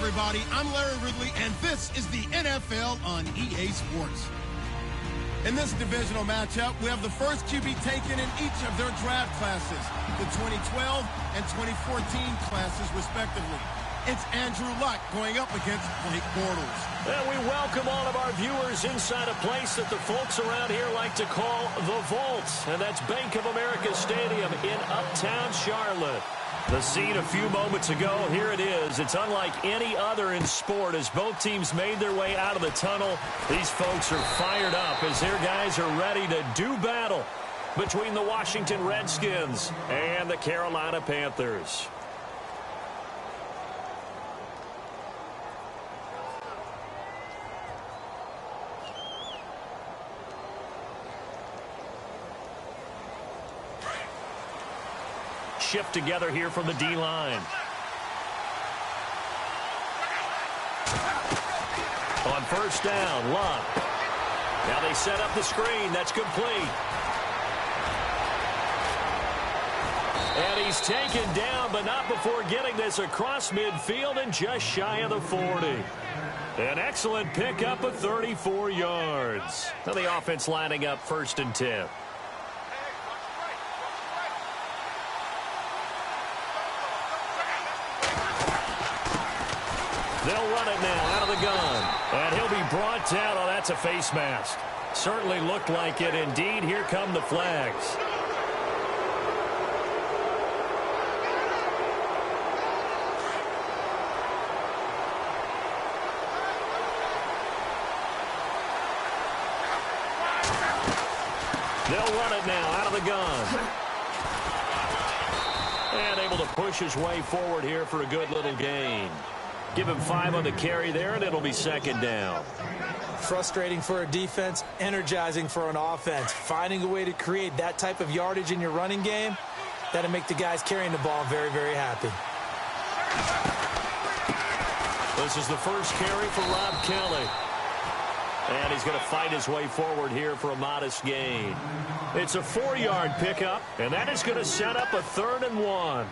everybody. I'm Larry Ridley, and this is the NFL on EA Sports. In this divisional matchup, we have the first QB taken in each of their draft classes, the 2012 and 2014 classes, respectively. It's Andrew Luck going up against Blake Bortles. And we welcome all of our viewers inside a place that the folks around here like to call the Vault, and that's Bank of America Stadium in Uptown Charlotte. The scene a few moments ago, here it is. It's unlike any other in sport as both teams made their way out of the tunnel. These folks are fired up as their guys are ready to do battle between the Washington Redskins and the Carolina Panthers. Shift together here from the D-line. On first down, Luck. Now they set up the screen. That's complete. And he's taken down, but not before getting this across midfield and just shy of the 40. An excellent pickup of 34 yards. Now the offense lining up 1st and 10. They'll run it now out of the gun. And he'll be brought down. Oh, that's a face mask. Certainly looked like it. Indeed, here come the flags. They'll run it now out of the gun. And able to push his way forward here for a good little gain. Give him 5 on the carry there, and it'll be 2nd down. Frustrating for a defense, energizing for an offense. Finding a way to create that type of yardage in your running game, that'll make the guys carrying the ball very, very happy. This is the first carry for Rob Kelly. And he's going to fight his way forward here for a modest gain. It's a 4-yard pickup, and that is going to set up a 3rd and 1.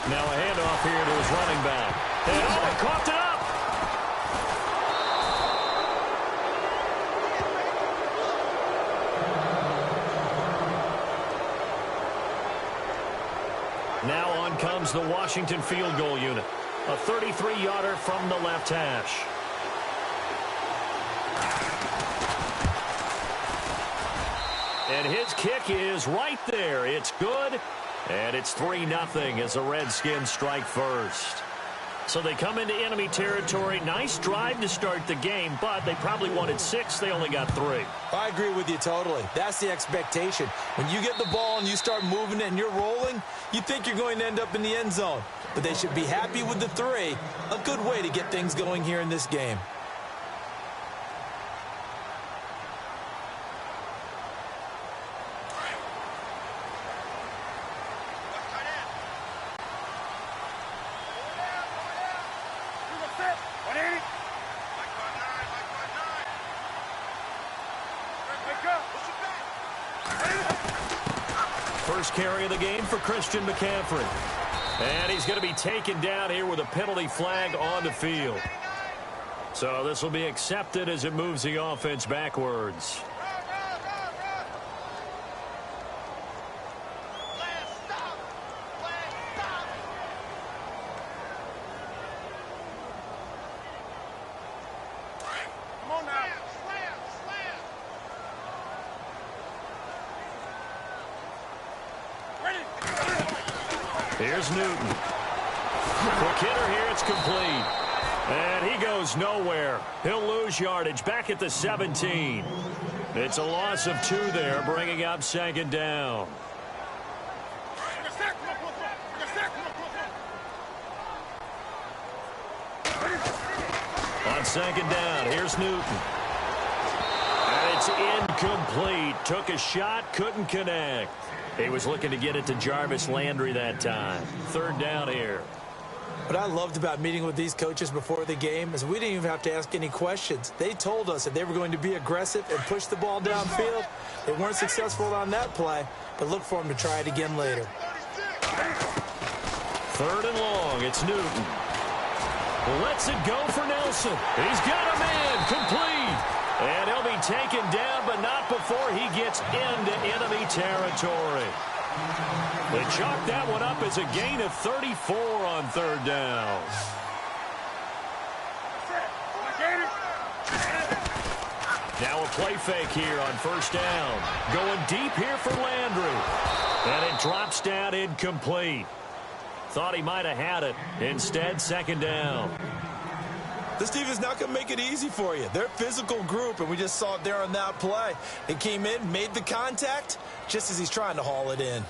Now a handoff here to his running back. And oh, he coughed it up. Now on comes the Washington field goal unit. A 33-yarder from the left hash. And his kick is right there. It's good. And it's 3-0 as the Redskins strike first. So they come into enemy territory. Nice drive to start the game, but they probably wanted 6. They only got 3. I agree with you totally. That's the expectation. When you get the ball and you start moving it and you're rolling, you think you're going to end up in the end zone. But they should be happy with the 3. A good way to get things going here in this game. First carry of the game for Christian McCaffrey. And he's going to be taken down here with a penalty flag on the field. So this will be accepted as it moves the offense backwards. Here's Newton. Quick hitter here. It's complete. And he goes nowhere. He'll lose yardage back at the 17. It's a loss of 2 there, bringing up second down. On second down, here's Newton. And it's incomplete. Took a shot, couldn't connect. He was looking to get it to Jarvis Landry that time. Third down here. What I loved about meeting with these coaches before the game is we didn't even have to ask any questions. They told us that they were going to be aggressive and push the ball downfield. They weren't successful on that play, but look for them to try it again later. 3rd and long. It's Newton. Lets it go for Nelson. He's got a man. Complete. And he'll be taken down, but not before he gets into enemy territory. They chalk that one up as a gain of 34 on 3rd down. Now a play fake here on 1st down. Going deep here for Landry. And it drops down incomplete. Thought he might have had it. Instead, 2nd down. This defense is not going to make it easy for you. They're a physical group, and we just saw it there on that play. He came in, made the contact, just as he's trying to haul it in.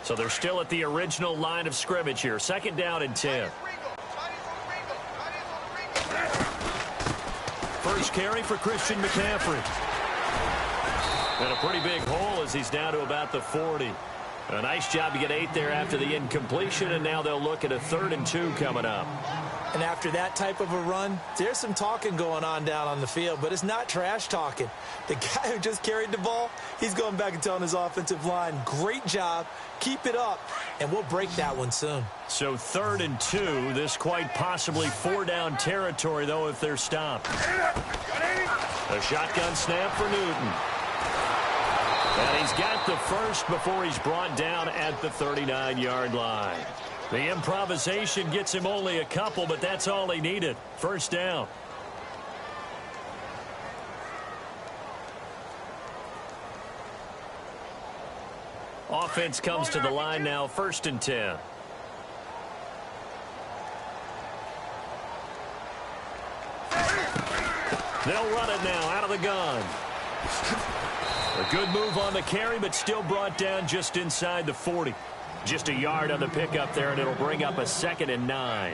So they're still at the original line of scrimmage here. 2nd down and 10. First carry for Christian McCaffrey. And a pretty big hole as he's down to about the 40. A nice job to get 8 there after the incompletion, and now they'll look at a 3rd and 2 coming up. And after that type of a run, there's some talking going on down on the field, but it's not trash talking. The guy who just carried the ball, he's going back and telling his offensive line, great job, keep it up, and we'll break that one soon. So 3rd and 2, this quite possibly 4-down territory, though, if they're stopped. A shotgun snap for Newton. And he's got the first before he's brought down at the 39-yard line. The improvisation gets him only a couple, but that's all he needed. 1st down. Offense comes to the line now, 1st and 10. They'll run it now out of the gun. A good move on the carry, but still brought down just inside the 40. Just a yard on the pickup there, and it'll bring up a 2nd and 9.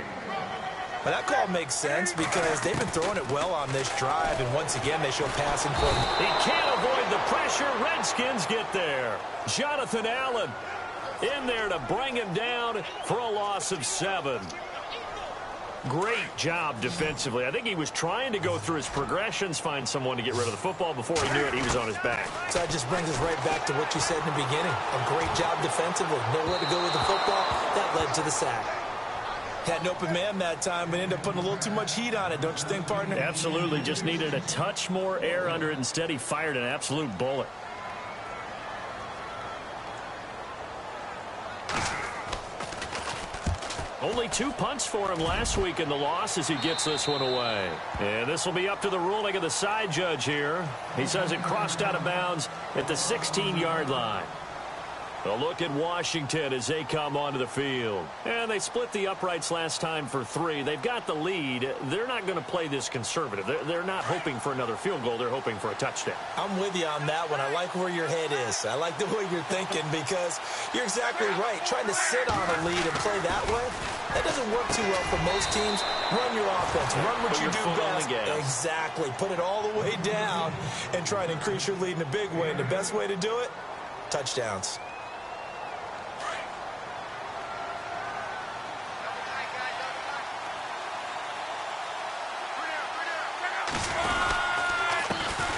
Well, that call makes sense because they've been throwing it well on this drive, and once again, they show passing for him. He can't avoid the pressure. Redskins get there. Jonathan Allen in there to bring him down for a loss of 7. Great job defensively. I think he was trying to go through his progressions, find someone to get rid of the football. Before he knew it, he was on his back. So that just brings us right back to what you said in the beginning. A great job defensively. Nowhere to go with the football. That led to the sack. Had an open man that time, but ended up putting a little too much heat on it, don't you think, partner? Absolutely. Just needed a touch more air under it. Instead, he fired an absolute bullet. Only 2 punts for him last week in the loss as he gets this one away. And this will be up to the ruling of the side judge here. He says it crossed out of bounds at the 16-yard line. A look at Washington as they come onto the field. And they split the uprights last time for 3. They've got the lead. They're not going to play this conservative. They're not hoping for another field goal. They're hoping for a touchdown. I'm with you on that one. I like where your head is. I like the way you're thinking because you're exactly right. Trying to sit on a lead and play that way, that doesn't work too well for most teams. Run your offense. Run what you do best. Exactly. Put it all the way down and try and increase your lead in a big way. And the best way to do it, touchdowns.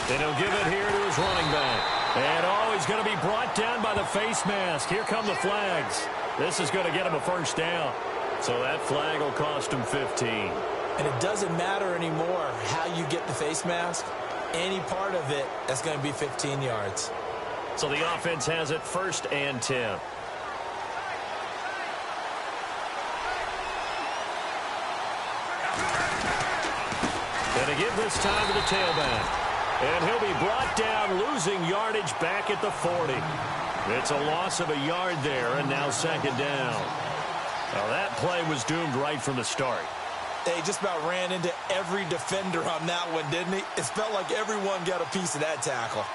And he'll give it here to his running back. And, he's going to be brought down by the face mask. Here come the flags. This is going to get him a 1st down. So that flag will cost him 15. And it doesn't matter anymore how you get the face mask. Any part of it, that's going to be 15 yards. So the offense has it 1st and 10. And to give this time to the tailback. And he'll be brought down, losing yardage back at the 40. It's a loss of a yard there, and now 2nd down. Now that play was doomed right from the start. They just about ran into every defender on that one, didn't he? It felt like everyone got a piece of that tackle.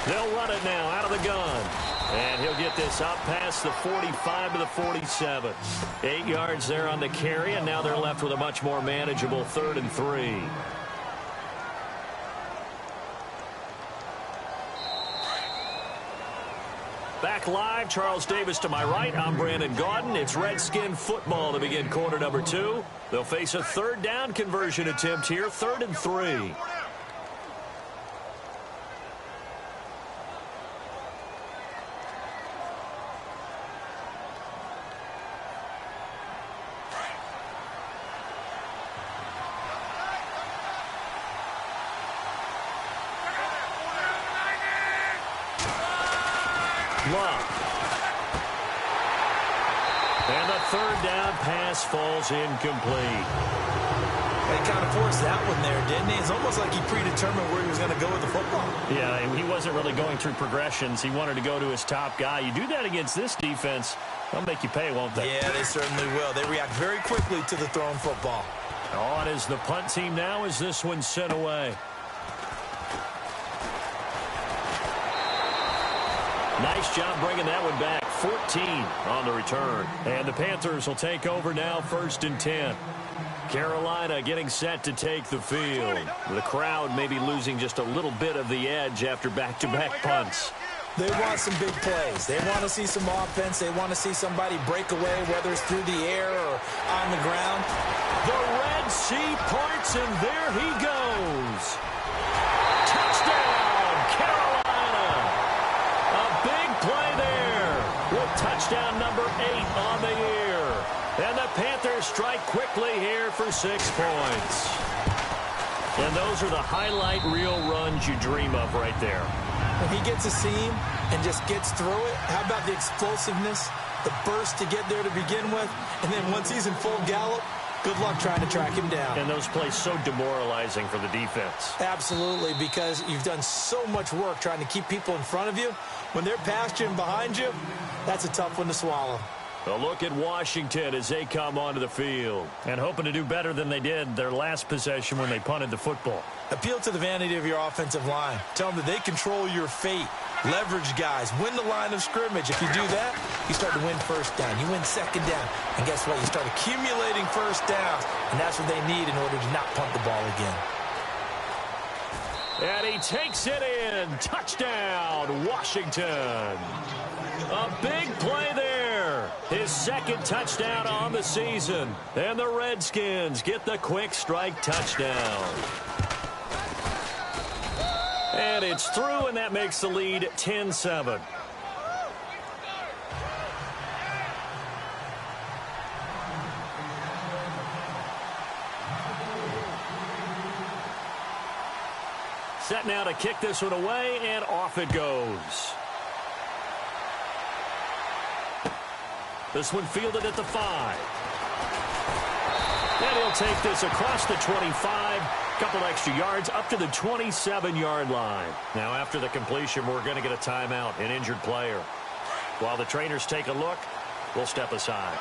They'll run it now out of the gun. And he'll get this up past the 45 to the 47. 8 yards there on the carry, and now they're left with a much more manageable 3rd and 3. Back live, Charles Davis to my right. I'm Brandon Gaudin. It's Redskin football to begin quarter number 2. They'll face a 3rd down conversion attempt here, 3rd and 3. And the 3rd down pass falls incomplete. They kind of forced that one there, didn't he? It's almost like he predetermined where he was going to go with the football. Yeah, and he wasn't really going through progressions. He wanted to go to his top guy. You do that against this defense, they'll make you pay, won't they? Yeah, they certainly will. They react very quickly to the thrown football. On is the punt team now as this one's sent away. Nice job bringing that one back. 14 on the return. And the Panthers will take over now, 1st and 10. Carolina getting set to take the field. The crowd may be losing just a little bit of the edge after back-to-back punts. They want some big plays. They want to see some offense. They want to see somebody break away, whether it's through the air or on the ground. The Red Sea parts, and there he goes. Touchdown, Carolina. A big play there with touchdown number 8 on the year. And the Panthers strike quickly here for 6 points. And those are the highlight reel runs you dream of right there. When he gets a seam and just gets through it, how about the explosiveness, the burst to get there to begin with, and then once he's in full gallop, good luck trying to track him down. And those plays so demoralizing for the defense. Absolutely, because you've done so much work trying to keep people in front of you. When they're past you and behind you, that's a tough one to swallow. A look at Washington as they come onto the field. And hoping to do better than they did their last possession when they punted the football. Appeal to the vanity of your offensive line. Tell them that they control your fate. Leverage guys. Win the line of scrimmage. If you do that, you start to win 1st down. You win 2nd down. And guess what? You start accumulating 1st downs. And that's what they need in order to not punt the ball again. And he takes it in. Touchdown, Washington. A big play there. His 2nd touchdown on the season. And the Redskins get the quick strike touchdown. And it's through, and that makes the lead 10-7. Set now to kick this one away, and off it goes. This one fielded at the 5. And he'll take this across the 25. Couple extra yards up to the 27-yard line. Now after the completion, we're going to get a timeout, an injured player. While the trainers take a look, we'll step aside.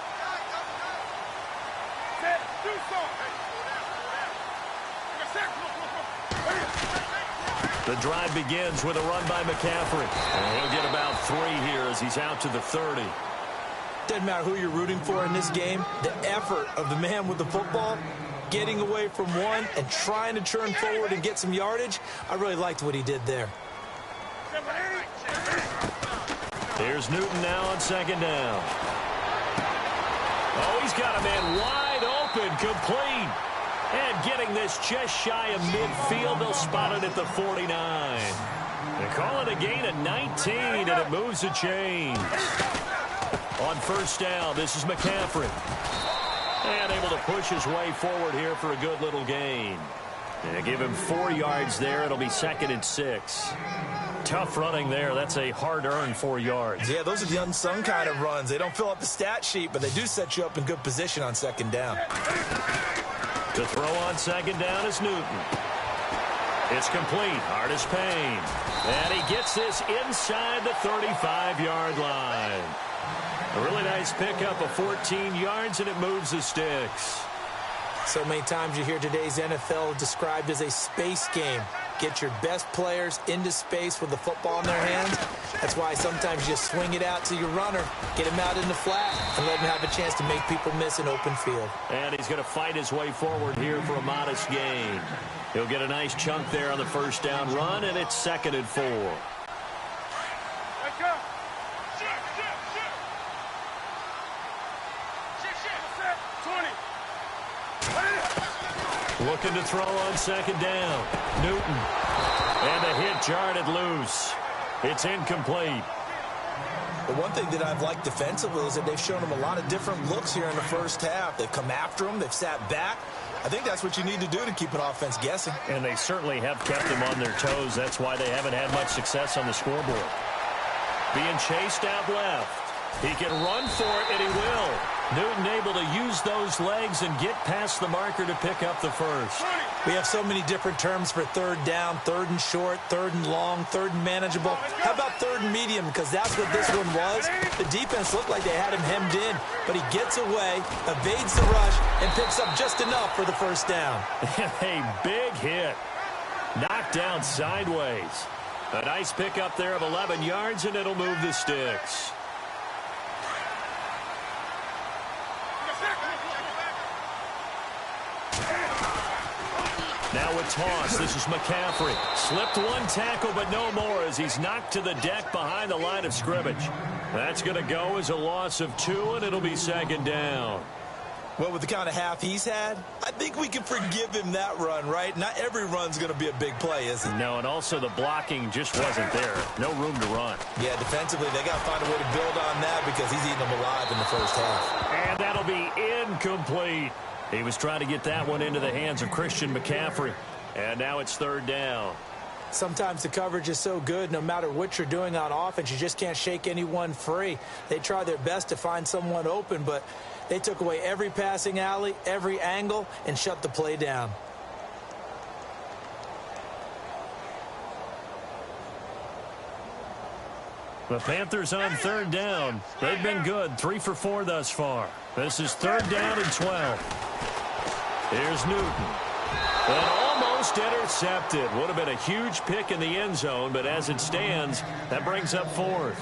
The drive begins with a run by McCaffrey. And he'll get about 3 here as he's out to the 30. Doesn't matter who you're rooting for in this game. The effort of the man with the football, getting away from one and trying to turn forward and get some yardage, I really liked what he did there. Here's Newton now on 2nd down. Oh, he's got a man wide open, complete. And getting this just shy of midfield, they'll spot it at the 49. They call it a gain of 19, and it moves the chains. On 1st down, this is McCaffrey. And able to push his way forward here for a good little gain. And give him 4 yards there. It'll be 2nd and 6. Tough running there. That's a hard-earned 4 yards. Yeah, those are the unsung kind of runs. They don't fill up the stat sheet, but they do set you up in good position on 2nd down. To throw on 2nd down is Newton. It's complete. Hard as Payne. And he gets this inside the 35-yard line. A really nice pickup of 14 yards, and it moves the sticks. So many times you hear today's NFL described as a space game. Get your best players into space with the football in their hands. That's why sometimes you just swing it out to your runner, get him out in the flat, and let him have a chance to make people miss an open field. And he's going to fight his way forward here for a modest gain. He'll get a nice chunk there on the first down run, and it's 2nd and 4. Looking to throw on 2nd down. Newton. And the hit jarred it loose. It's incomplete. The one thing that I've liked defensively is that they've shown him a lot of different looks here in the first half. They've come after him. They've sat back. I think that's what you need to do to keep an offense guessing. And they certainly have kept them on their toes. That's why they haven't had much success on the scoreboard. Being chased out left. He can run for it, and he will. Newton able to use those legs and get past the marker to pick up the first. We have so many different terms for 3rd down, 3rd and short, 3rd and long, 3rd and manageable. How about 3rd and medium? Because that's what this one was. The defense looked like they had him hemmed in, but he gets away, evades the rush, and picks up just enough for the first down. A big hit. Knocked down sideways. A nice pickup there of 11 yards, and it'll move the sticks. Now a toss. This is McCaffrey. Slipped one tackle, but no more as he's knocked to the deck behind the line of scrimmage. That's going to go as a loss of 2, and it'll be 2nd down. Well, with the kind of half he's had, I think we can forgive him that run, right? Not every run's going to be a big play, is it? No, and also the blocking just wasn't there. No room to run. Yeah, defensively, they got to find a way to build on that because he's eating them alive in the first half. And that'll be incomplete. He was trying to get that one into the hands of Christian McCaffrey. And now it's 3rd down. Sometimes the coverage is so good, no matter what you're doing on offense, you just can't shake anyone free. They try their best to find someone open, but they took away every passing alley, every angle, and shut the play down. The Panthers on 3rd down. They've been good, 3 for 4 thus far. This is 3rd down and 12. Here's Newton. And almost intercepted. Would have been a huge pick in the end zone, but as it stands, that brings up 4th.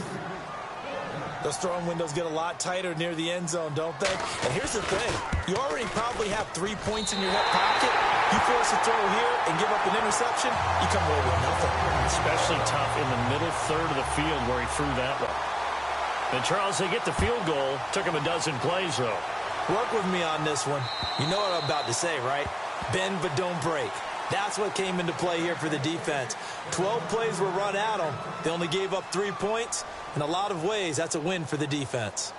Those throwing windows get a lot tighter near the end zone, don't they? And here's the thing. You already probably have 3 points in your hip pocket. You force a throw here and give up an interception, you come away with nothing. Especially tough in the middle third of the field where he threw that one. And, Charles, they get the field goal. Took him a dozen plays, though. Work with me on this one. You know what I'm about to say, right? Bend but don't break. That's what came into play here for the defense. 12 plays were run at them. They only gave up 3 points. In a lot of ways, that's a win for the defense.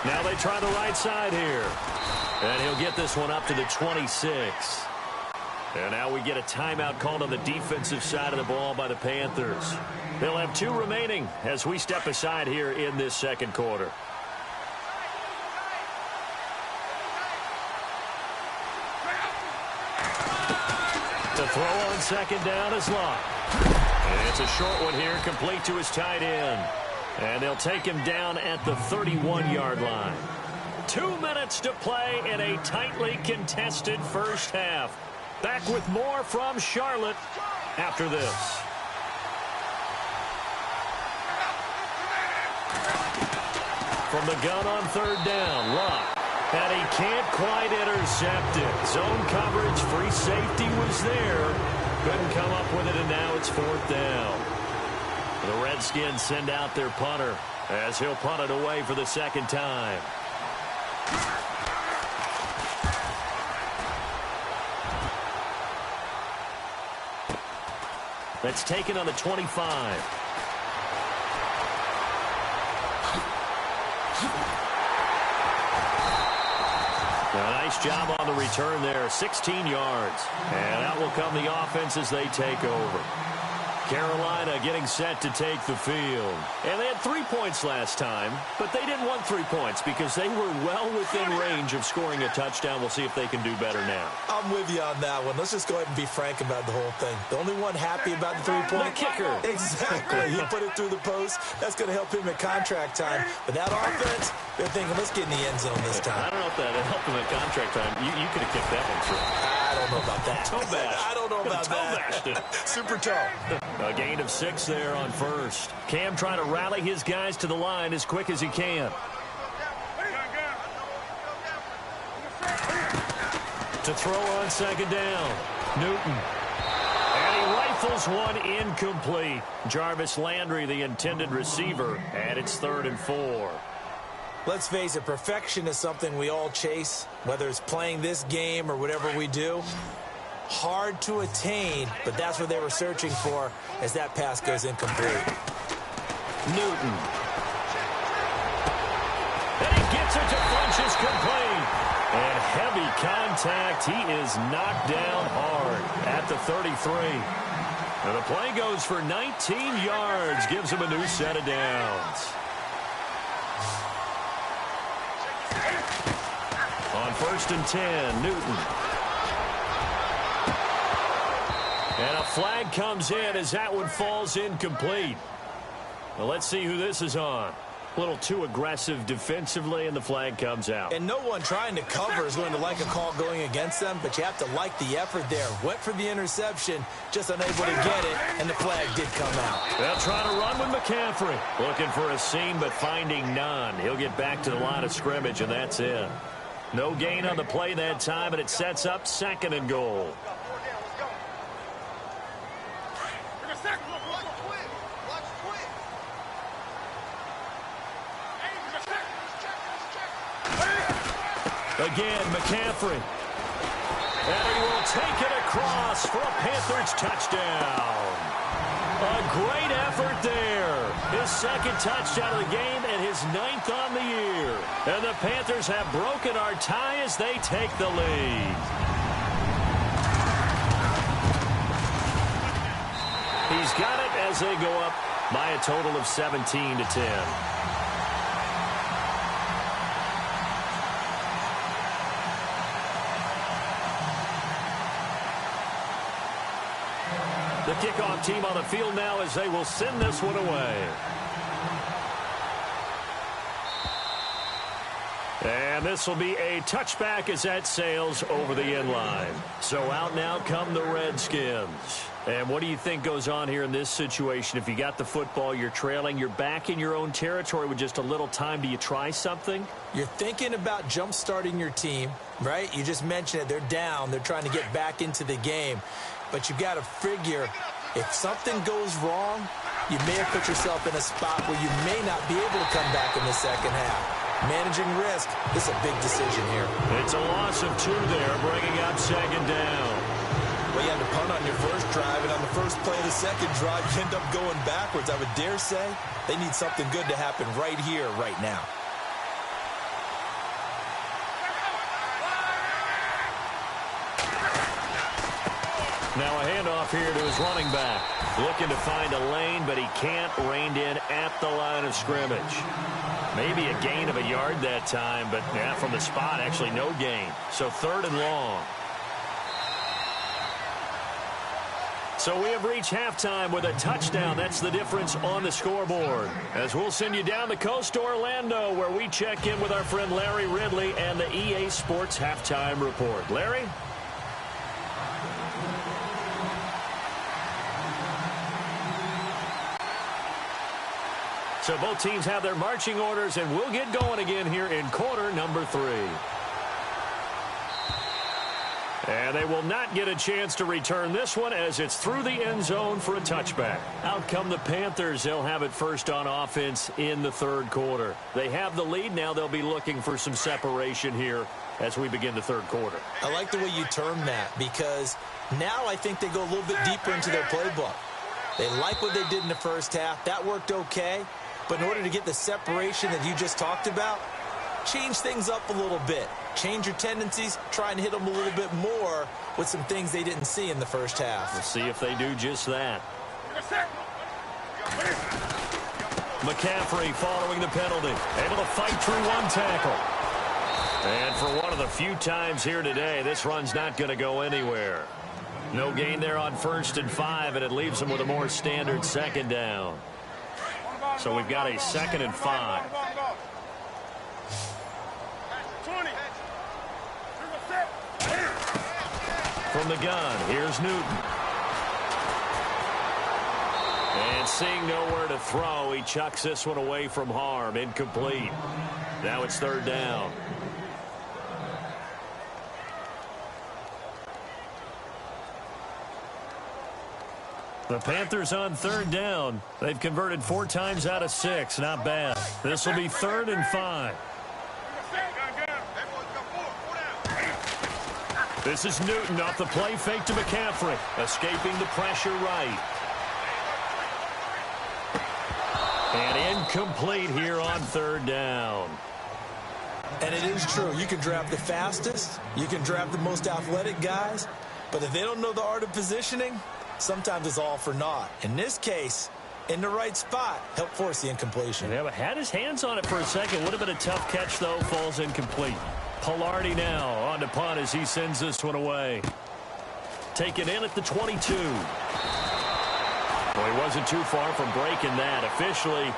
Now they try the right side here. And he'll get this one up to the 26. And now we get a timeout called on the defensive side of the ball by the Panthers. They'll have 2 remaining as we step aside here in this second quarter. The throw on 2nd down is locked. And it's a short one here, complete to his tight end. And they'll take him down at the 31-yard line. 2 minutes to play in a tightly contested first half. Back with more from Charlotte after this. From the gun on 3rd down, Locke. And he can't quite intercept it. Zone coverage, free safety was there. Couldn't come up with it, and now it's 4th down. The Redskins send out their punter as he'll punt it away for the second time. That's taken on the 25. A nice job on the return there, 16 yards. And out will come the offense as they take over. Carolina getting set to take the field. And they had 3 points last time, but they didn't want 3 points because they were well within range of scoring a touchdown. We'll see if they can do better now. I'm with you on that one. Let's just go ahead and be frank about the whole thing. The only one happy about the 3-point kicker. Exactly. He put it through the post. That's going to help him at contract time. But that offense, they're thinking, let's get in the end zone this time. I don't know if that helped him at contract time. You could have kicked that one through. I don't know about that. Toe bash. I don't know about that. Super toe. A gain of 6 there on first. Cam trying to rally his guys to the line as quick as he can. To throw on second down. Newton. And he rifles one incomplete. Jarvis Landry, the intended receiver, and it's 3rd and 4. Let's face it, perfection is something we all chase, whether it's playing this game or whatever we do. Hard to attain, but that's what they were searching for as that pass goes incomplete. Newton. And he gets it to Funchess complete. And heavy contact. He is knocked down hard at the 33. And the play goes for 19 yards. Gives him a new set of downs. On 1st and 10, Newton. And a flag comes in as that one falls incomplete. Well, let's see who this is on. A little too aggressive defensively, and the flag comes out. And no one trying to cover is going to like a call going against them, but you have to like the effort there. Went for the interception, just unable to get it, and the flag did come out. They'll try to run with McCaffrey. Looking for a seam, but finding none. He'll get back to the line of scrimmage, and that's it. No gain on the play that time, and it sets up 2nd and goal. Again, McCaffrey. And he will take it across for a Panthers touchdown. A great effort there. His 2nd touchdown of the game and his 9th on the year. And the Panthers have broken our tie as they take the lead. He's got it as they go up by a total of 17-10. The kickoff team on the field now as they will send this one away. And this will be a touchback as that sails over the end line. So out now come the Redskins. And what do you think goes on here in this situation? If you got the football, you're trailing, you're back in your own territory with just a little time. Do you try something? You're thinking about jump-starting your team, right? You just mentioned it. They're down. They're trying to get back into the game. But you've got to figure, if something goes wrong, you may have put yourself in a spot where you may not be able to come back in the second half. Managing risk, this is a big decision here. It's a loss of 2 there, bringing up 2nd down. Well, you had to punt on your first drive, and on the first play of the second drive, you end up going backwards. I would dare say they need something good to happen right here, right now. Now a handoff here to his running back. Looking to find a lane, but he can't. Reined in at the line of scrimmage. Maybe a gain of a yard that time, but yeah, from the spot, actually no gain. So 3rd and long. So we have reached halftime with a touchdown. That's the difference on the scoreboard. As we'll send you down the coast to Orlando, where we check in with our friend Larry Ridley and the EA Sports Halftime Report. Larry? So both teams have their marching orders, and we'll get going again here in quarter number 3. And they will not get a chance to return this one as it's through the end zone for a touchback. Out come the Panthers. They'll have it first on offense in the 3rd quarter. They have the lead. Now they'll be looking for some separation here as we begin the 3rd quarter. I like the way you term that, because now I think they go a little bit deeper into their playbook. They like what they did in the first half. That worked okay. But in order to get the separation that you just talked about, change things up a little bit. Change your tendencies, try and hit them a little bit more with some things they didn't see in the first half. We'll see if they do just that. McCaffrey following the penalty. Able to fight through one tackle. And for one of the few times here today, this run's not going to go anywhere. No gain there on 1st and 5, and it leaves them with a more standard 2nd down. So we've got a 2nd and 5. From the gun, here's Newton. And seeing nowhere to throw, he chucks this one away from harm. Incomplete. Now it's 3rd down. The Panthers on 3rd down. They've converted 4 times out of 6. Not bad. This will be 3rd and 5. This is Newton off the play fake to McCaffrey. Escaping the pressure right. And incomplete here on 3rd down. And it is true. You can draft the fastest. You can draft the most athletic guys. But if they don't know the art of positioning, sometimes it's all for naught. In this case, in the right spot, help force the incompletion. Yeah, but had his hands on it for a second. Would have been a tough catch, though. Falls incomplete. Pilardi now on to punt as he sends this one away. Taken in at the 22. Well, he wasn't too far from breaking that. Officially,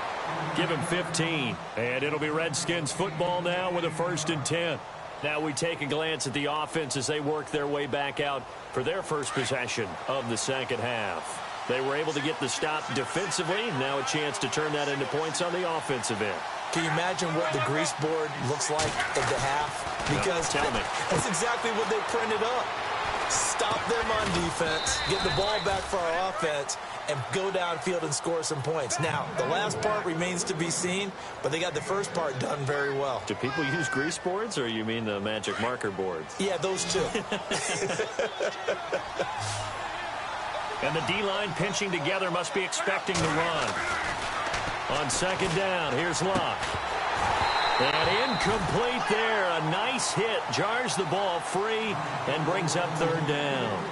give him 15. And it'll be Redskins football now with a 1st and 10. Now we take a glance at the offense as they work their way back out for their first possession of the 2nd half. They were able to get the stop defensively. Now a chance to turn that into points on the offensive end. Can you imagine what the grease board looks like at the half? Because tell me. That's exactly what they printed up. Stop them on defense, get the ball back for our offense, and go downfield and score some points. Now, the last part remains to be seen, but they got the first part done very well. Do people use grease boards, or you mean the magic marker boards? Yeah, those two. And the D-line pinching together must be expecting the run. On 2nd down, here's Locke. And incomplete there. A nice hit. Jars the ball free and brings up 3rd down.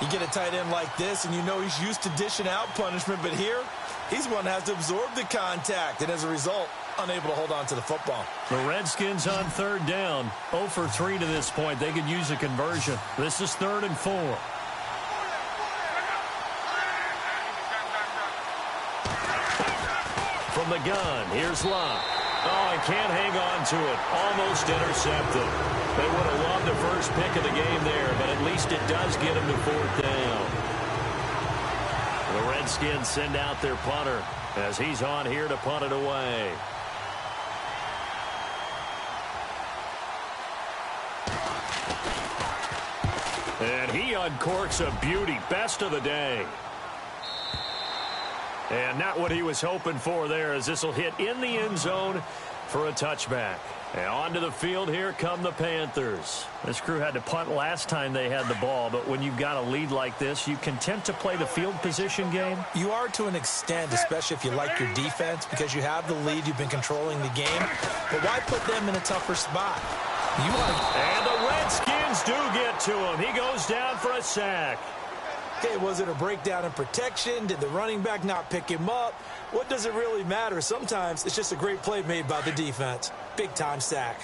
You get a tight end like this, and you know he's used to dishing out punishment, but here, he's one that has to absorb the contact, and as a result, unable to hold on to the football. The Redskins on 3rd down. 0 for 3 to this point. They could use a conversion. This is 3rd and 4. From the gun, here's Locke. Oh, he can't hang on to it. Almost intercepted. They would have loved the first pick of the game there, but at least it does get him to 4th down. The Redskins send out their punter as he's on here to punt it away. And he uncorks a beauty. Best of the day. And not what he was hoping for there, as this will hit in the end zone for a touchback. And onto the field, here come the Panthers. This crew had to punt last time they had the ball, but when you've got a lead like this, you content to play the field position game? You are to an extent, especially if you like your defense, because you have the lead, you've been controlling the game. But why put them in a tougher spot? And the Redskins do get to him. He goes down for a sack. Okay, was it a breakdown in protection? Did the running back not pick him up? What does it really matter? Sometimes it's just a great play made by the defense. Big-time sack.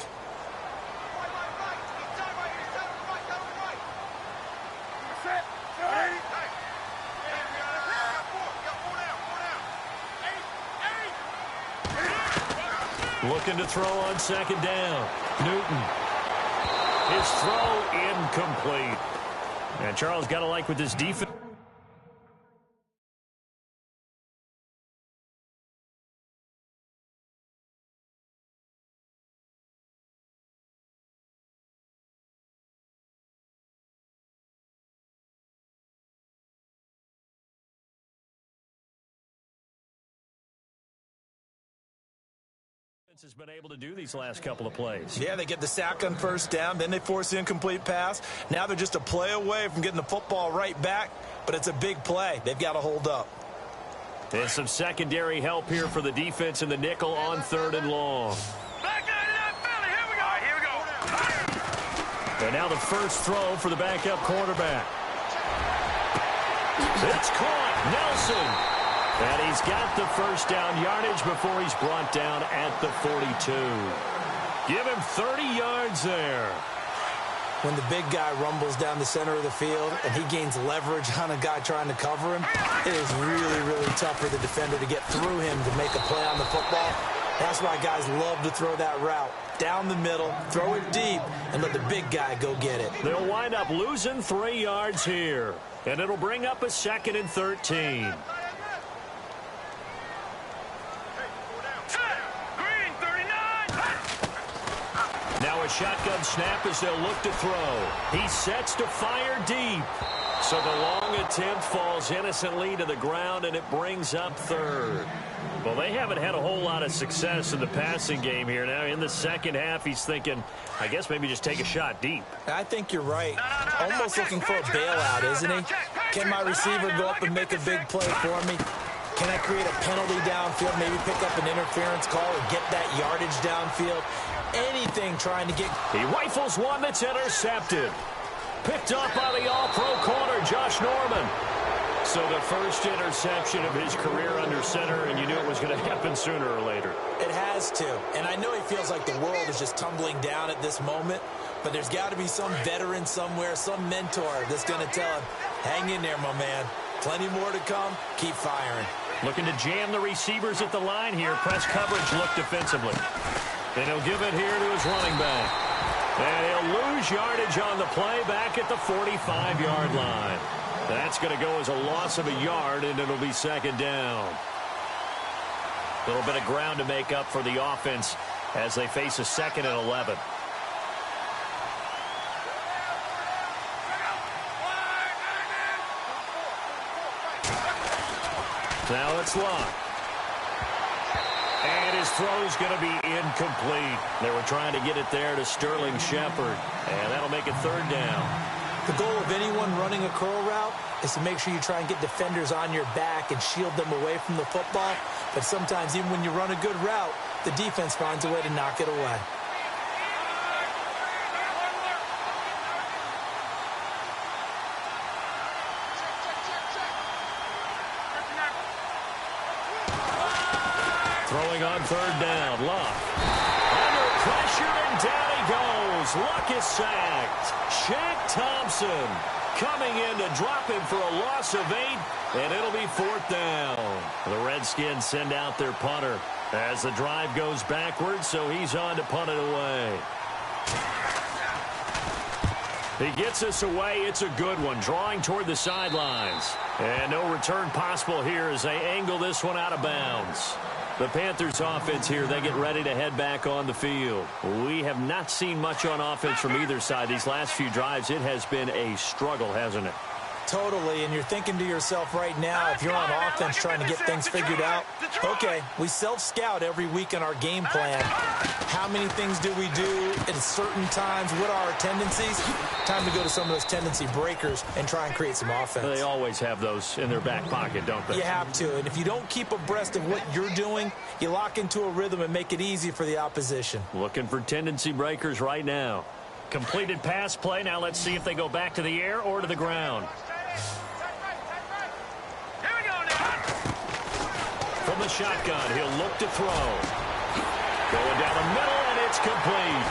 Looking to throw on 2nd down. Newton. His throw incomplete. And Charles got to like with this defense. Has been able to do these last couple of plays. Yeah, they get the sack on 1st down, then they force the incomplete pass. Now they're just a play away from getting the football right back, but it's a big play. They've got to hold up. And some secondary help here for the defense in the nickel on 3rd and long. And now the first throw for the backup quarterback. It's caught. Nelson. And he's got the first down yardage before he's brought down at the 42. Give him 30 yards there. When the big guy rumbles down the center of the field and he gains leverage on a guy trying to cover him, it is really, really tough for the defender to get through him to make a play on the football. That's why guys love to throw that route. Down the middle, throw it deep, and let the big guy go get it. They'll wind up losing 3 yards here. And it'll bring up a 2nd and 13. Now a shotgun snap as they'll look to throw. He sets to fire deep. So the long attempt falls innocently to the ground, and it brings up 3rd. Well, they haven't had a whole lot of success in the passing game here. Now, in the second half, he's thinking, I guess maybe just take a shot deep. I think you're right. Almost looking for a bailout, isn't he? Can my receiver go up and make a big play for me? Can I create a penalty downfield, maybe pick up an interference call or get that yardage downfield? Anything trying to get... He rifles one that's intercepted. Picked up by the all-pro corner, Josh Norman. So the first interception of his career under center, and you knew it was going to happen sooner or later. It has to. And I know he feels like the world is just tumbling down at this moment, but there's got to be some veteran somewhere, some mentor that's going to tell him, hang in there, my man. Plenty more to come. Keep firing. Looking to jam the receivers at the line here. Press coverage look defensively. Then he'll give it here to his running back. And he'll lose yardage on the play back at the 45-yard line. That's going to go as a loss of a yard, and it'll be 2nd down. A little bit of ground to make up for the offense as they face a 2nd and 11. Now it's locked. And his throw's going to be incomplete. They were trying to get it there to Sterling Shepard, and that'll make it 3rd down. The goal of anyone running a curl route is to make sure you try and get defenders on your back and shield them away from the football. But sometimes even when you run a good route, the defense finds a way to knock it away. Throwing on 3rd down, Luck. Under pressure, and down he goes. Luck is sacked. Shaq Thompson coming in to drop him for a loss of 8, and it'll be 4th down. The Redskins send out their punter as the drive goes backwards, so he's on to punt it away. He gets us away. It's a good one, drawing toward the sidelines. And no return possible here as they angle this one out of bounds. The Panthers offense here, they get ready to head back on the field. We have not seen much on offense from either side. These last few drives, it has been a struggle, hasn't it? Totally, and you're thinking to yourself right now, if you're on offense trying to get things figured out, okay, we self-scout every week in our game plan. How many things do we do at certain times? What are our tendencies? Time to go to some of those tendency breakers and try and create some offense. They always have those in their back pocket, don't they? You have to, and if you don't keep abreast of what you're doing, you lock into a rhythm and make it easy for the opposition. Looking for tendency breakers right now. Completed pass play. Now let's see if they go back to the air or to the ground. From the shotgun, he'll look to throw. Going down the middle, and it's complete.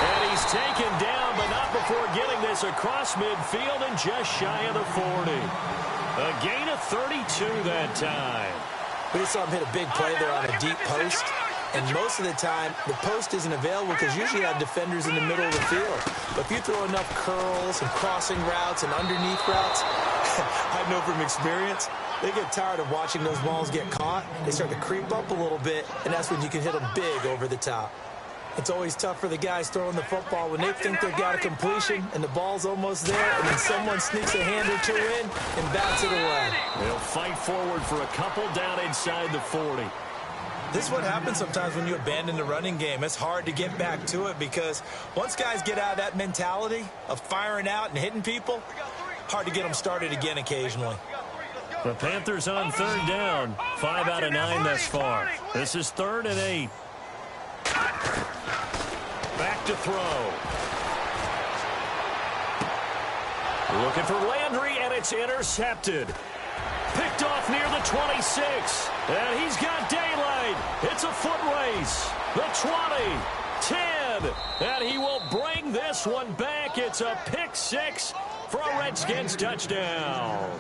And he's taken down, but not before getting this across midfield and just shy of the 40. A gain of 32 that time. We just saw him hit a big play there on a deep post. And most of the time, the post isn't available because usually you have defenders in the middle of the field. But if you throw enough curls and crossing routes and underneath routes, I know from experience, they get tired of watching those balls get caught. They start to creep up a little bit, and that's when you can hit them big over the top. It's always tough for the guys throwing the football when they think they've got a completion and the ball's almost there, and then someone sneaks a hand or two in and bats it away. They'll fight forward for a couple down inside the 40. This is what happens sometimes when you abandon the running game. It's hard to get back to it because once guys get out of that mentality of firing out and hitting people, hard to get them started again occasionally. The Panthers on 3rd down. 5 out of 9 thus far. This is 3rd and 8. Back to throw. Looking for Landry, and it's intercepted. Picked off near the 26. And he's got daylight. It's a foot race. The 20, 10. And he will bring this one back. It's a pick six for a Redskins touchdown.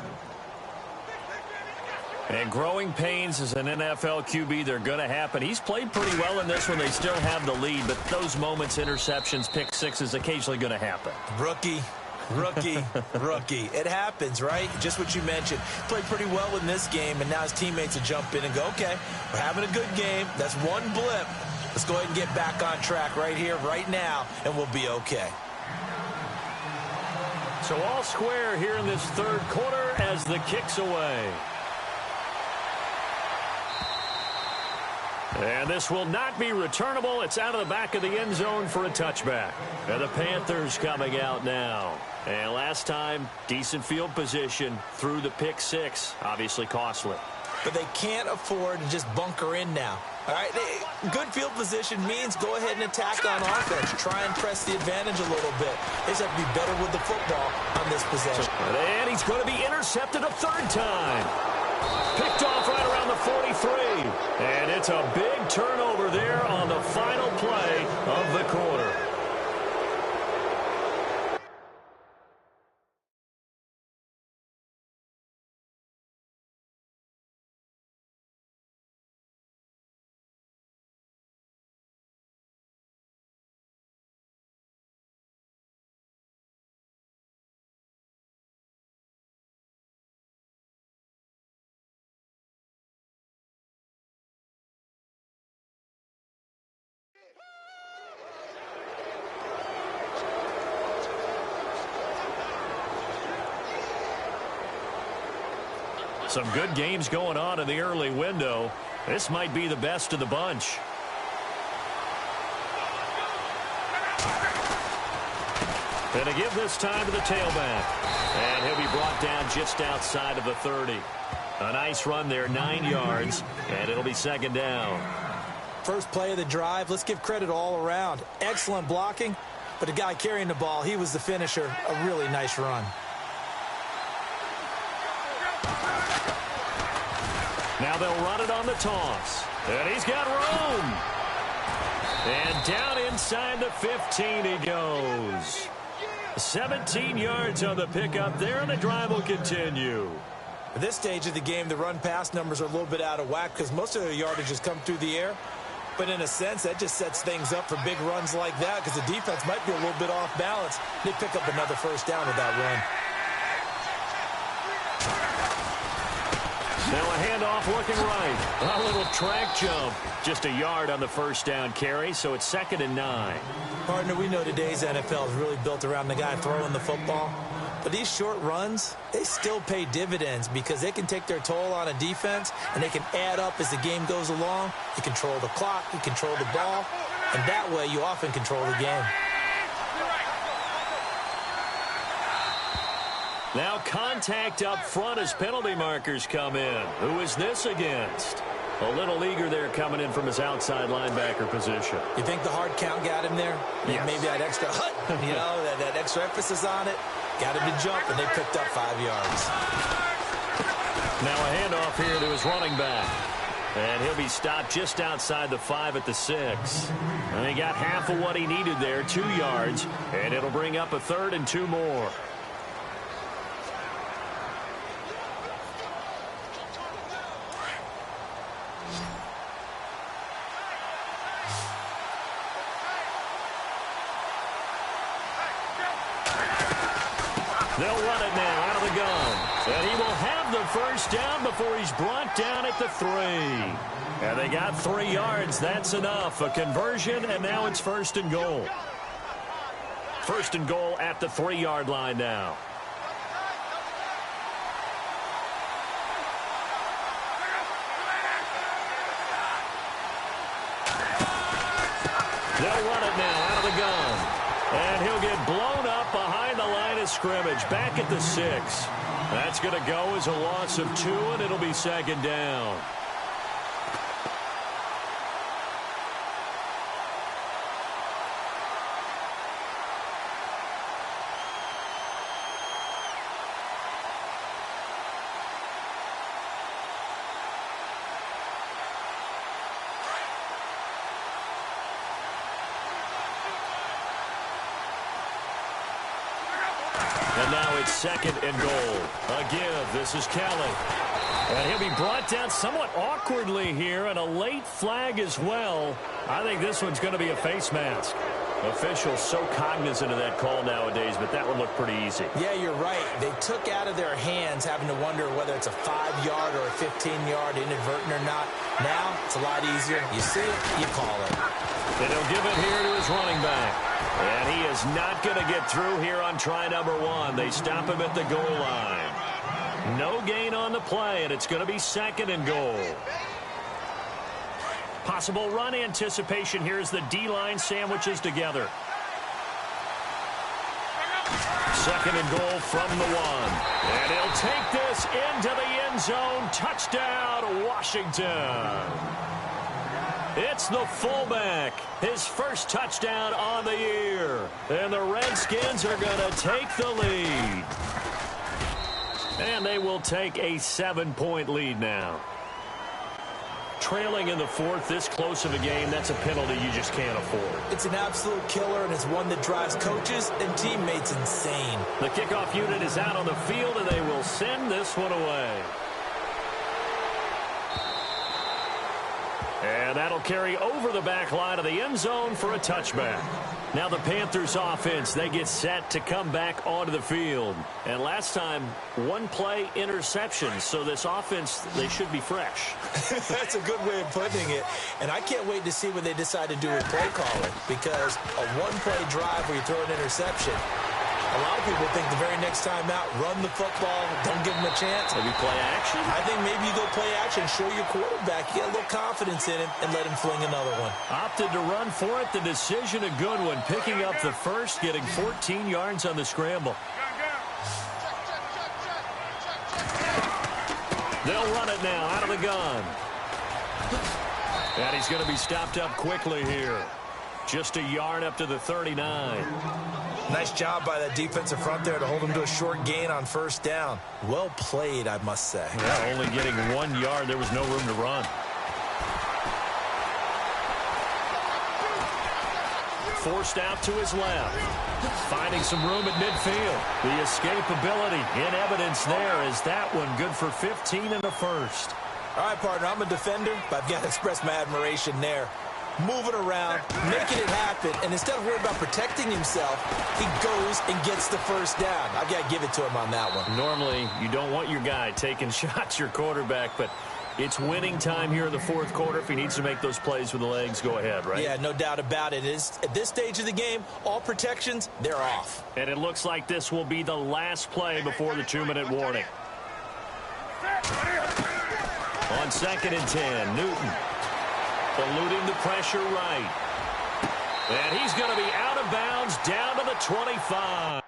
And growing pains as an NFL QB, they're going to happen. He's played pretty well in this one. They still have the lead, but those moments, interceptions, pick six is occasionally going to happen. Rookie. It happens, right? Just what you mentioned. Played pretty well in this game, and now his teammates will jump in and go, okay, we're having a good game. That's one blip. Let's go ahead and get back on track right here, right now, and we'll be okay. So all square here in this third quarter as the kick's away. And this will not be returnable. It's out of the back of the end zone for a touchback. And the Panthers coming out now. And last time, decent field position through the pick six. Obviously costly. But they can't afford to just bunker in now. All right, good field position means go ahead and attack on offense. Try and press the advantage a little bit. They just have to be better with the football on this possession. And he's going to be intercepted a third time. Picked off right around the 43. And it's a big turnover there on the final play of the quarter. Some good games going on in the early window. This might be the best of the bunch. And to give this time to the tailback. And he'll be brought down just outside of the 30. A nice run there, 9 yards, and it'll be second down. First play of the drive, let's give credit all around. Excellent blocking, but the guy carrying the ball, he was the finisher. A really nice run. Now they'll run it on the toss. And he's got room. And down inside the 15 he goes. 17 yards on the pickup there, and the drive will continue. At this stage of the game, the run-pass numbers are a little bit out of whack because most of their yardage has come through the air. But in a sense, that just sets things up for big runs like that because the defense might be a little bit off balance. They pick up another first down with that run. Now a handoff looking right. A little track jump. Just a yard on the first down carry, so it's 2nd and 9. Partner, we know today's NFL is really built around the guy throwing the football. But these short runs, they still pay dividends because they can take their toll on a defense, and they can add up as the game goes along. You control the clock, you control the ball, and that way you often control the game. Now contact up front as penalty markers come in. Who is this against? A little eager there coming in from his outside linebacker position. You think the hard count got him there? Yes. Maybe that extra that extra emphasis on it. Got him to jump, and they picked up 5 yards. Now a handoff here to his running back. And he'll be stopped just outside the 5 at the 6. And he got half of what he needed there, 2 yards. And it'll bring up a 3rd and 2 more. They'll run it now out of the gun. And he will have the first down before he's brought down at the 3. And they got 3 yards. That's enough. A conversion, and now it's 1st and goal. 1st and goal at the 3-yard line now. They'll run it now out of the gun. And he'll get blown up behind the line of scrimmage, back at the 6. That's going to go as a loss of 2, and it'll be 2nd down. And now it's 2nd and goal. Again, this is Kelly. And he'll be brought down somewhat awkwardly here, and a late flag as well. I think this one's going to be a face mask. Officials so cognizant of that call nowadays, but that would look pretty easy. Yeah, you're right. They took out of their hands having to wonder whether it's a 5-yard or a 15-yard inadvertent or not. Now, it's a lot easier. You see it, you call it. And he'll give it here to his running back. And he is not going to get through here on try number 1. They stop him at the goal line. No gain on the play, and it's going to be 2nd and goal. Possible run anticipation here as the D-line sandwiches together. 2nd and goal from the 1. And he'll take this into the end zone. Touchdown, Washington. It's the fullback. His first touchdown on the year. And the Redskins are going to take the lead. And they will take a 7-point lead now. Trailing in the 4th, this close of a game, that's a penalty you just can't afford. It's an absolute killer, and it's one that drives coaches and teammates insane. The kickoff unit is out on the field, and they will send this one away. And that'll carry over the back line of the end zone for a touchback. Now the Panthers offense, they get set to come back onto the field. And last time, 1-play interception. So this offense, they should be fresh. That's a good way of putting it. And I can't wait to see what they decide to do with play calling. Because a 1-play drive where you throw an interception, a lot of people think the very next time out, run the football, don't give them a chance. Maybe play action? I think maybe you go play action, show your quarterback, get a little confidence in him, and let him fling another one. Opted to run for it. The decision, a good one. Picking up the first, getting 14 yards on the scramble. They'll run it now out of the gun. And he's going to be stopped up quickly here. Just a yard up to the 39. Nice job by that defensive front there to hold him to a short gain on first down. Well played, I must say. Yeah, only getting 1 yard. There was no room to run. Forced out to his left. Finding some room at midfield. The escapability in evidence there. Is that one good for 15 in the first? All right, partner, I'm a defender, but I've got to express my admiration there. Moving around, making it happen, and instead of worrying about protecting himself, he goes and gets the first down. I've got to give it to him on that one. Normally, you don't want your guy taking shots, your quarterback, but it's winning time here in the 4th quarter. If he needs to make those plays with the legs, go ahead, right? Yeah, no doubt about it. At this stage of the game, all protections, they're off. And it looks like this will be the last play before the 2-minute warning. On 2nd and 10, Newton. Eluding the pressure right. And he's going to be out of bounds down to the 25.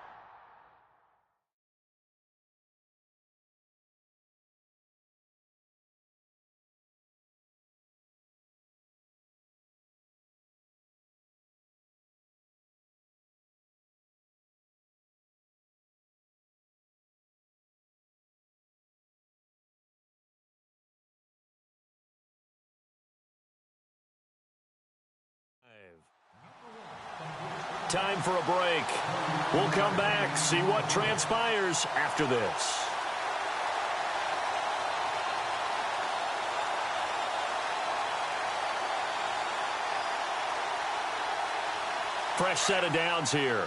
Time for a break. We'll come back, see what transpires after this. Fresh set of downs here.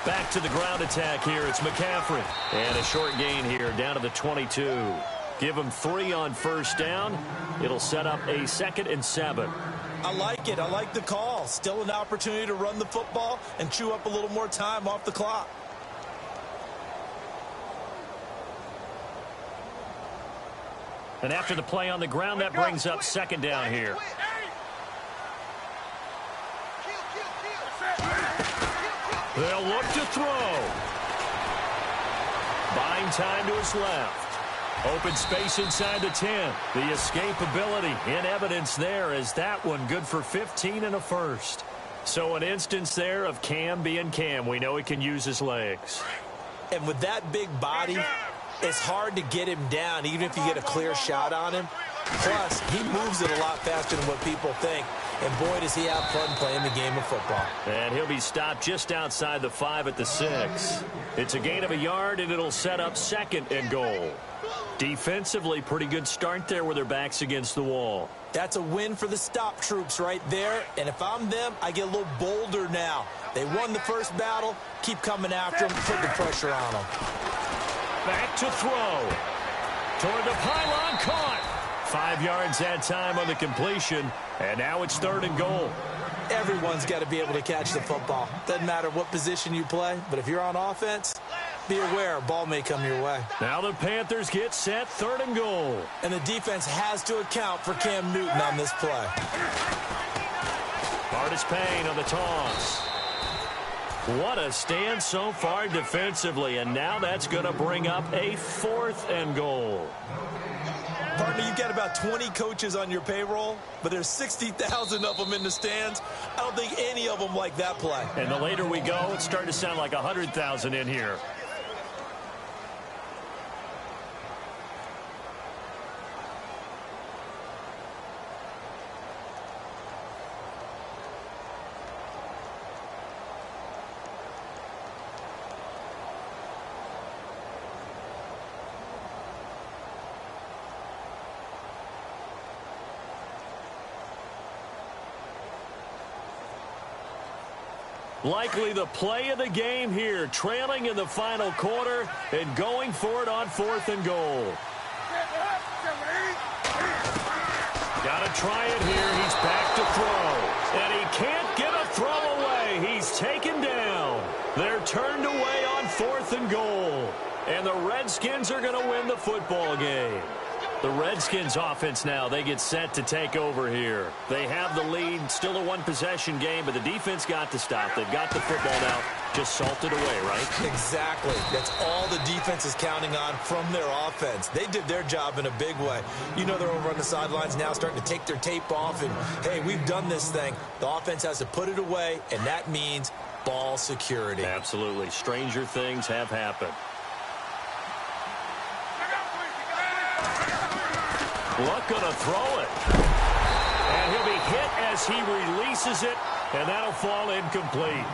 Back to the ground attack here. It's McCaffrey. And a short gain here down to the 22. Give him 3 on first down. It'll set up a 2nd and 7. I like it. I like the call. Still an opportunity to run the football and chew up a little more time off the clock. And after the play on the ground, that brings up 2nd down here. They'll look to throw. Buying time to his left. Open space inside the 10. The escapability in evidence there. Is that one good for 15 and a first? So an instance there of Cam being Cam. We know he can use his legs. And with that big body, it's hard to get him down, even if you get a clear shot on him. Plus, he moves it a lot faster than what people think. And boy, does he have fun playing the game of football. And he'll be stopped just outside the 5 at the 6. It's a gain of a yard, and it'll set up 2nd and goal. Defensively, pretty good start there with their backs against the wall. That's a win for the stop troops right there. And if I'm them, I get a little bolder now. They won the first battle. Keep coming after them. Put the pressure on them. Back to throw. Toward the pylon, caught. 5 yards that time on the completion. And now it's 3rd and goal. Everyone's got to be able to catch the football. Doesn't matter what position you play. But if you're on offense, be aware a ball may come your way. Now the Panthers get set, 3rd and goal. And the defense has to account for Cam Newton on this play. Artis Payne on the toss. What a stand so far defensively, and now that's going to bring up a 4th and goal. Partner, you've got about 20 coaches on your payroll, but there's 60,000 of them in the stands. I don't think any of them like that play. And the later we go, it's starting to sound like 100,000 in here. Likely the play of the game here, trailing in the final quarter and going for it on 4th and goal. Got to try it here. He's back to throw. And he can't get a throw away. He's taken down. They're turned away on 4th and goal. And the Redskins are going to win the football game. The Redskins offense now, they get set to take over here. They have the lead, still a one-possession game, but the defense got to stop. They've got the football now, just salted away, right? Exactly. That's all the defense is counting on from their offense. They did their job in a big way. You know they're over on the sidelines now starting to take their tape off, and, hey, we've done this thing. The offense has to put it away, and that means ball security. Absolutely. Stranger things have happened. Luck gonna throw it. And he'll be hit as he releases it, and that'll fall incomplete.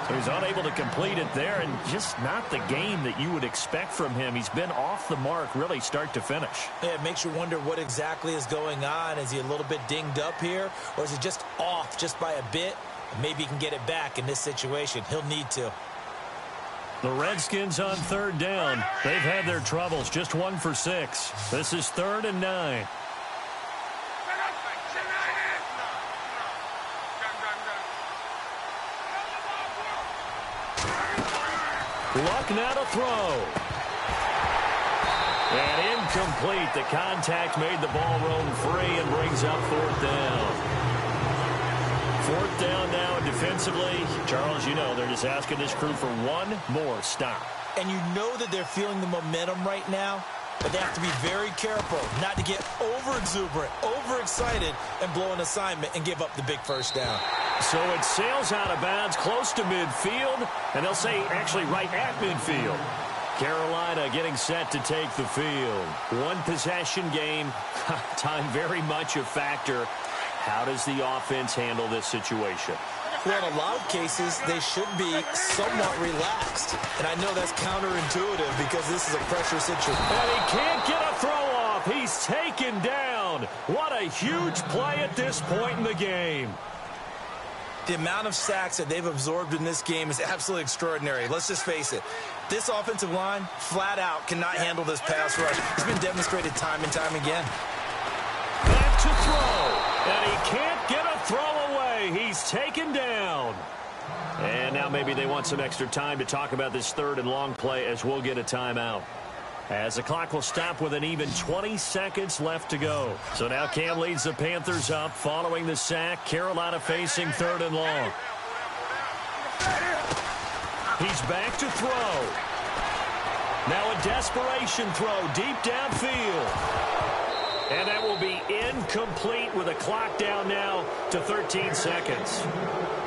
So he's unable to complete it there, and just not the game that you would expect from him. He's been off the mark, really, start to finish. Yeah, it makes you wonder what exactly is going on. Is he a little bit dinged up here, or is he just off just by a bit? Maybe he can get it back in this situation. He'll need to. The Redskins on 3rd down. They've had their troubles, just 1 for 6. This is 3rd and 9. Luck now to throw. And incomplete. The contact made the ball roam free and brings up 4th down. 4th down now, and defensively, Charles, you know, they're just asking this crew for one more stop. And you know that they're feeling the momentum right now, but they have to be very careful not to get over-exuberant, over-excited, and blow an assignment and give up the big first down. So it sails out of bounds close to midfield, and they'll say actually right at midfield. Carolina getting set to take the field. One possession game, time very much a factor. How does the offense handle this situation? Well, in a lot of cases, they should be somewhat relaxed. And I know that's counterintuitive because this is a pressure situation. And he can't get a throw off. He's taken down. What a huge play at this point in the game. The amount of sacks that they've absorbed in this game is absolutely extraordinary. Let's just face it. This offensive line, flat out, cannot handle this pass rush. It's been demonstrated time and time again. Back to throw. And he can't get a throw away. He's taken down. And now maybe they want some extra time to talk about this 3rd and long play as we'll get a timeout. As the clock will stop with an even 20 seconds left to go. So now Cam leads the Panthers up following the sack. Carolina facing 3rd and long. He's back to throw. Now a desperation throw deep downfield. And that will be incomplete with a clock down now to 13 seconds.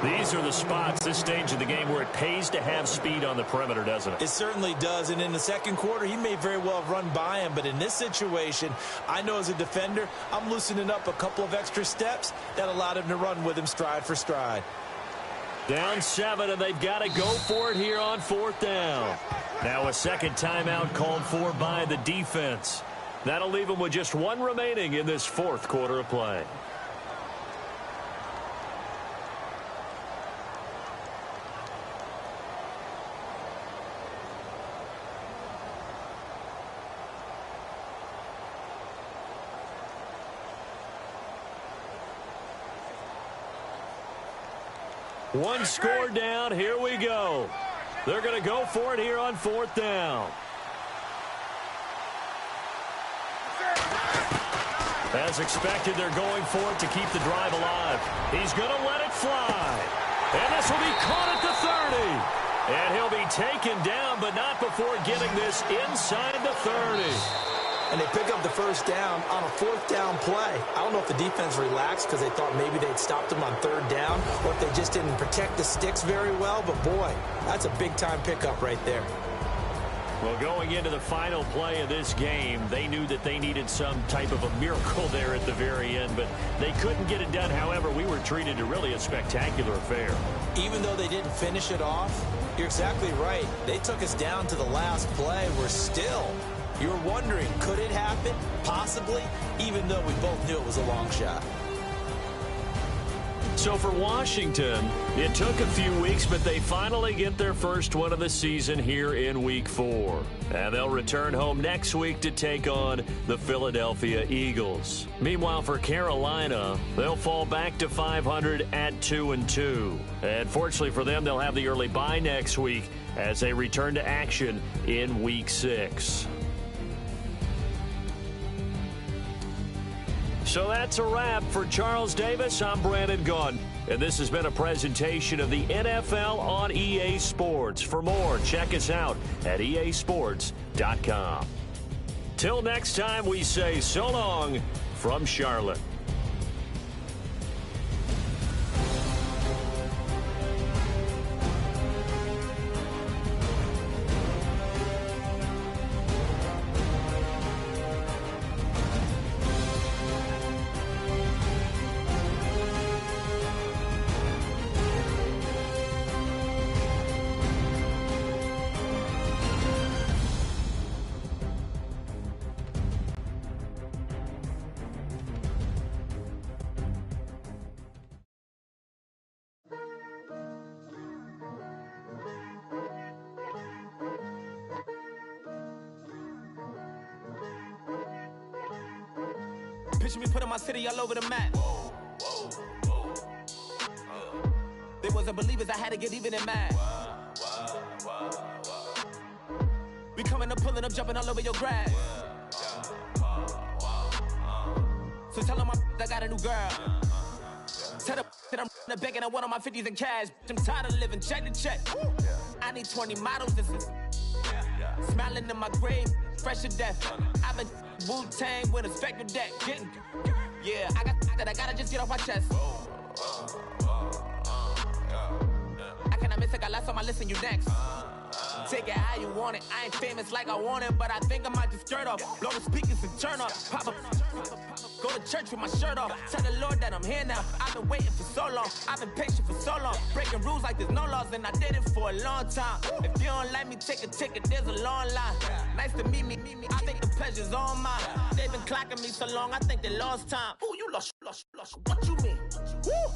These are the spots, this stage of the game, where it pays to have speed on the perimeter, doesn't it? It certainly does. And in the second quarter, he may very well have run by him. But in this situation, I know as a defender, I'm loosening up a couple of extra steps that allowed him to run with him stride for stride. Down 7, and they've got to go for it here on 4th down. Now a second timeout called for by the defense. That'll leave them with just 1 remaining in this 4th quarter of play. One score down. Here we go. They're going to go for it here on 4th down. As expected, they're going for it to keep the drive alive. He's going to let it fly. And this will be caught at the 30. And he'll be taken down, but not before getting this inside the 30. And they pick up the first down on a 4th down play. I don't know if the defense relaxed because they thought maybe they'd stopped him on 3rd down, or if they just didn't protect the sticks very well. But, boy, that's a big-time pickup right there. Well, going into the final play of this game, they knew that they needed some type of a miracle there at the very end, but they couldn't get it done. However, we were treated to really a spectacular affair. Even though they didn't finish it off, you're exactly right. They took us down to the last play. We're still... You're wondering, could it happen? Possibly, even though we both knew it was a long shot. So for Washington, it took a few weeks, but they finally get their first one of the season here in Week 4. And they'll return home next week to take on the Philadelphia Eagles. Meanwhile, for Carolina, they'll fall back to 500 at 2-2. And fortunately for them, they'll have the early bye next week as they return to action in Week 6. So that's a wrap. For Charles Davis, I'm Brandon Gunn. And this has been a presentation of the NFL on EA Sports. For more, check us out at easports.com. Till next time, we say so long from Charlotte. Picture me putting my city all over the map. They wasn't believers, I had to get even in mad. We coming up, pulling up, jumping all over your grass. So tell them I got a new girl. Tell them that I'm in the bank and I want all my 50s in cash. I'm tired of living check to check. I need 20 models, this is smiling in my grave, fresh to death. I've been Wu-Tang with a spectral deck. Yeah, I gotta just get off my chest. I cannot miss it, got lots on my list and you next. Take it how you want it. I ain't famous like I want it, but I think I might just skirt off. Blow the speakers and turn off. Pop up. Go to church with my shirt off. Tell the Lord that I'm here now. I've been waiting for so long. I've been patient for so long. Breaking rules like there's no laws, and I did it for a long time. If you don't like me, take a ticket. There's a long line. Nice to meet me. I think the pleasure's all mine. They've been clocking me so long, I think they lost time. Ooh, you lost. What you mean? Woo!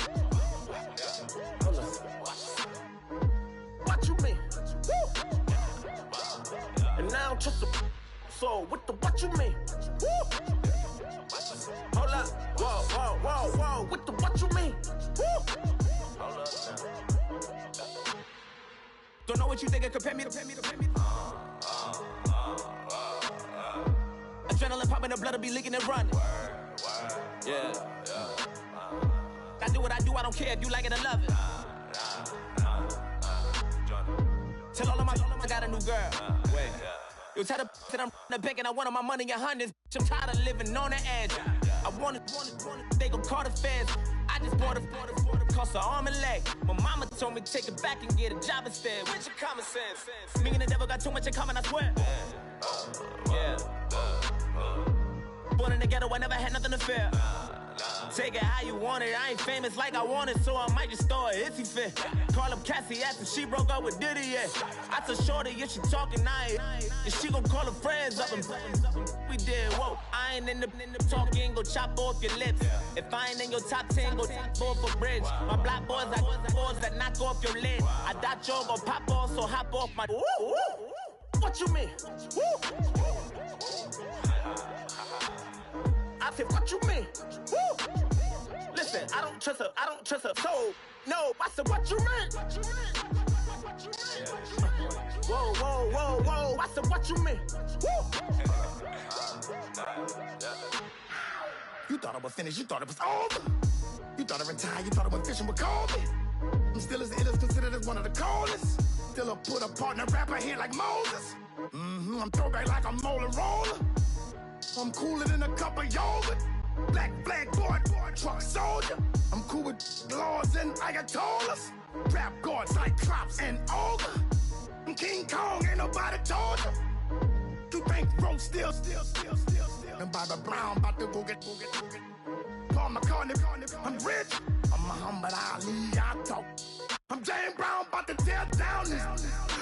What you mean? Woo! And now I'm just a so what you mean? Woo! Hold up, whoa, with the what you mean? Woo! Hold up. Don't know what you think, compare me. Adrenaline popping, the blood will be leaking and running. Yeah. I do what I do, I don't care if you like it or love it. Tell all of my I got a new girl. Wait. You tell the that I'm the bank and I want all my money in hundreds. I'm tired of living on the edge. I want it, they gon' call the feds. I just bought a cost an arm and leg. My mama told me take it back and get a job instead. Where's your common sense? Me and the devil got too much in common, I swear. Yeah. Born in the ghetto, I never had nothing to fear. Take it how you want it. I ain't famous like I want it, so I might just throw it if he fit. Call up Cassie after she broke up with Diddy, yeah. I told Shorty if she talking, and she gon' call her friends up and we did, whoa. I ain't in the talking, go chop off your lips. If I ain't in your top 10, go top 4 for bridge. My black boys like boys that knock off your lid. I thought y'all gon' pop off, so hop off my. What you mean? I said, what you mean? Woo! Listen, I don't trust her soul. No, I said, what you mean? Whoa, I said, what you mean? Woo! You thought I was finished, you thought it was over. You thought I retired, you thought I went fishing with Kobe. I'm still as ill as considered as one of the coldest. Still a put a partner rapper here like Moses. I'm throwback like a molar roller. I'm cooler than a cup of yogurt. Black flag boy, truck soldier. I'm cool with laws and Ayatollahs. Rap god, Cyclops and Ogre. I'm King Kong, ain't nobody told you. You think Rose still. And Bobby Brown about to go get. Paul McCartney, I'm rich. I'm Muhammad Ali, I talk. I'm James Brown, about to tear down this.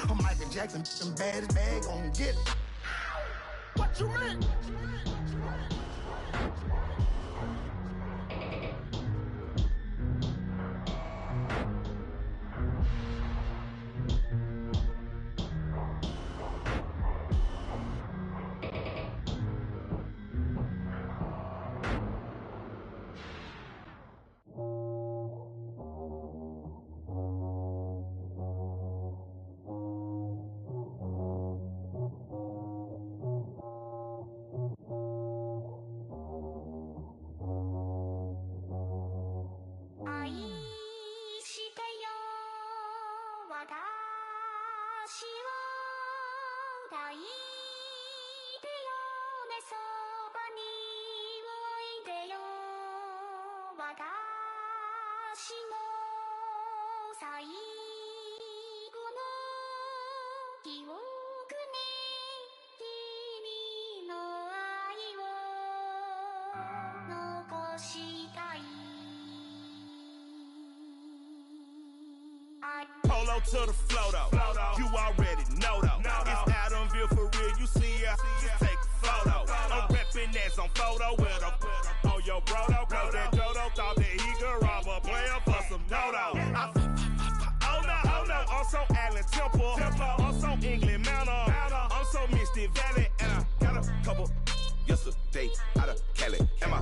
I'm Michael Jackson, them bad as bad, gon' get. What you mean? Polo to the flow though. You already know though. It's Adamville for real. You see ya, just take a photo. I'm reppin' as on photo with a on your brodo. Cause that Dodo thought that he could rob a player for some dodo. Oh no, I'm so Allen Temple. I'm so England Mountain. I'm so Misty Valley. And I got a couple yesterday out of Cali. And my